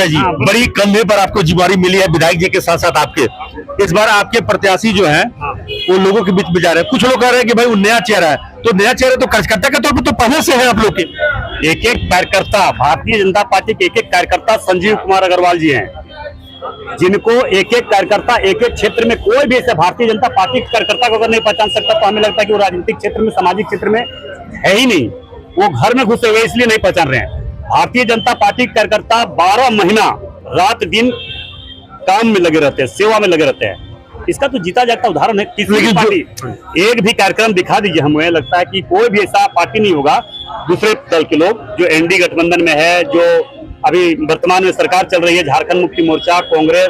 जी बड़ी कंधे पर आपको जिम्मेदारी मिली है विधायक जी के साथ साथ आपके। इस बार आपके प्रत्याशी जो है वो लोगों के बीच में जा रहे हैं। कुछ लोग कह रहे हैं कि भाई वो नया चेहरा है, तो नया चेहरा तो कार्यकर्ता के तौर पर तो पहले से है आप लोग के। एक एक कार्यकर्ता, भारतीय जनता पार्टी के एक एक कार्यकर्ता संजीव कुमार अग्रवाल जी हैं, जिनको एक एक कार्यकर्ता एक एक क्षेत्र में, कोई भी ऐसे भारतीय जनता पार्टी के कार्यकर्ता को अगर नहीं पहचान सकता तो हमें लगता है कि वो राजनीतिक क्षेत्र में, सामाजिक क्षेत्र में है ही नहीं। वो घर में घुसे हुए इसलिए नहीं पहचान रहे हैं। भारतीय जनता पार्टी के कार्यकर्ता 12 महीना रात दिन काम में लगे रहते हैं, सेवा में लगे रहते हैं। इसका तो जीता जागता उदाहरण है। किसी भी पार्टी, एक भी कार्यक्रम दिखा दीजिए, हमें लगता है कि कोई भी ऐसा पार्टी नहीं होगा, दूसरे दल के लोग जो एनडीए गठबंधन में है, जो अभी वर्तमान में सरकार चल रही है, झारखंड मुक्ति मोर्चा, कांग्रेस,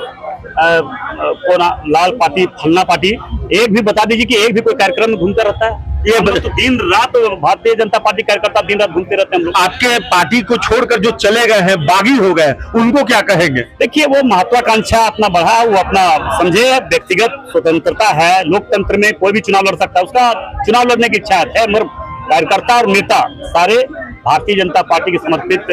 लाल पार्टी, फलना पार्टी, एक भी बता दीजिए कि एक भी कोई कार्यक्रम में घूमता रहता है। ये तो दिन रात भारतीय जनता पार्टी कार्यकर्ता दिन रात घूमते रहते हैं हम लोग। आपके पार्टी को छोड़कर जो चले गए हैं, बागी हो गए, उनको क्या कहेंगे? देखिए, वो महत्वाकांक्षा अपना बढ़ा, वो अपना समझे, व्यक्तिगत स्वतंत्रता है, लोकतंत्र में कोई भी चुनाव लड़ सकता है, उसका चुनाव लड़ने की इच्छा है, मगर कार्यकर्ता और नेता सारे भारतीय जनता पार्टी के समर्पित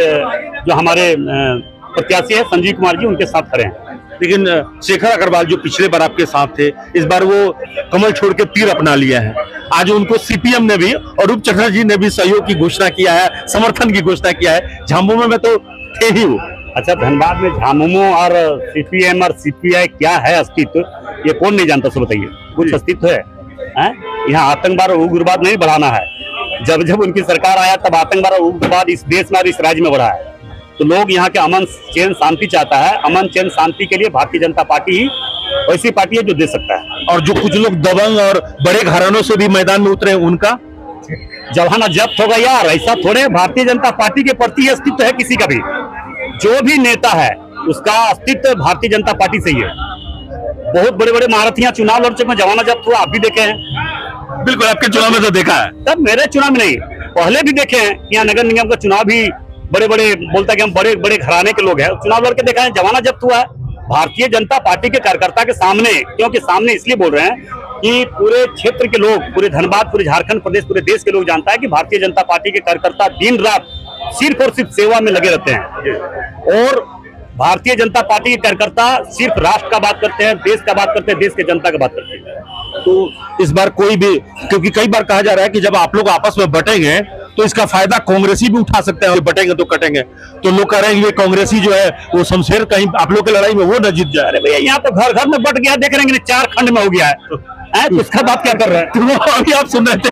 जो हमारे प्रत्याशी है संजीव कुमार जी, उनके साथ खड़े हैं। लेकिन शेखर अग्रवाल जो पिछले बार आपके साथ थे, इस बार वो कमल छोड़ के तीर अपना लिया है। आज उनको सीपीएम ने भी और रूप चक्रवर्ती जी ने भी सहयोग की घोषणा किया है, समर्थन की घोषणा किया है। झामुमो में तो थे ही वो। अच्छा, धनबाद में झामुमो और सीपीएम और सीपीआई क्या है अस्तित्व, ये कौन नहीं जानता? सो बताइए, कुछ अस्तित्व है? यहाँ आतंकवाद और उग्रवाद नहीं बढ़ाना है। जब जब उनकी सरकार आया तब आतंकवाद और उग्रवाद इस देश में और इस राज्य में बढ़ा है। तो लोग यहाँ के अमन चैन शांति चाहता है। अमन चैन शांति के लिए भारतीय जनता पार्टी ही ऐसी पार्टी है जो दे सकता है। और जो कुछ लोग दबंग और बड़े घरानों से भी मैदान में उतरे, उनका जवाना जब्त होगा यार, ऐसा थोड़े। भारतीय जनता पार्टी के प्रति अस्तित्व है किसी का भी, जो भी नेता है उसका अस्तित्व भारतीय जनता पार्टी से ही है। बहुत बड़े बड़े महारथियां चुनाव लड़ चुके हैं, जवाना जब्त हुआ, आप भी देखे हैं। बिल्कुल, आपके चुनाव में तो देखा है। तब मेरे चुनाव में नहीं, पहले भी देखे हैं। यहाँ नगर निगम का चुनाव भी बड़े बड़े बोलता है कि हम बड़े बड़े घराने के लोग हैं, चुनाव लड़ के देखा है, जवाना जब्त हुआ है। भारतीय जनता पार्टी के कार्यकर्ता के सामने, क्योंकि सामने इसलिए बोल रहे हैं कि पूरे क्षेत्र के लोग, पूरे धनबाद, पूरे झारखंड प्रदेश, पूरे देश के लोग जानता है कि भारतीय जनता पार्टी के कार्यकर्ता दिन रात सिर्फ और सिर्फ सेवा में लगे रहते हैं। और भारतीय जनता पार्टी के कार्यकर्ता सिर्फ राष्ट्र का बात करते हैं, देश का बात करते हैं, देश के जनता का बात करते हैं। तो इस बार कोई भी, क्योंकि कई बार कहा जा रहा है कि जब आप लोग आपस में बटेंगे तो इसका फायदा कांग्रेसी भी उठा सकते हैं, और बटेंगे तो कटेंगे। तो लोग कह रहे हैं कि कांग्रेसी जो है वो शमशेर कहीं आप लोग की लड़ाई में वो न जीत जाए। अरे भैया, यहाँ तो घर घर में बट गया, देख रहे हैं 4 खंड में हो गया है, तो इसका बात क्या कर रहे हैं? तो अभी आप सुन रहे थे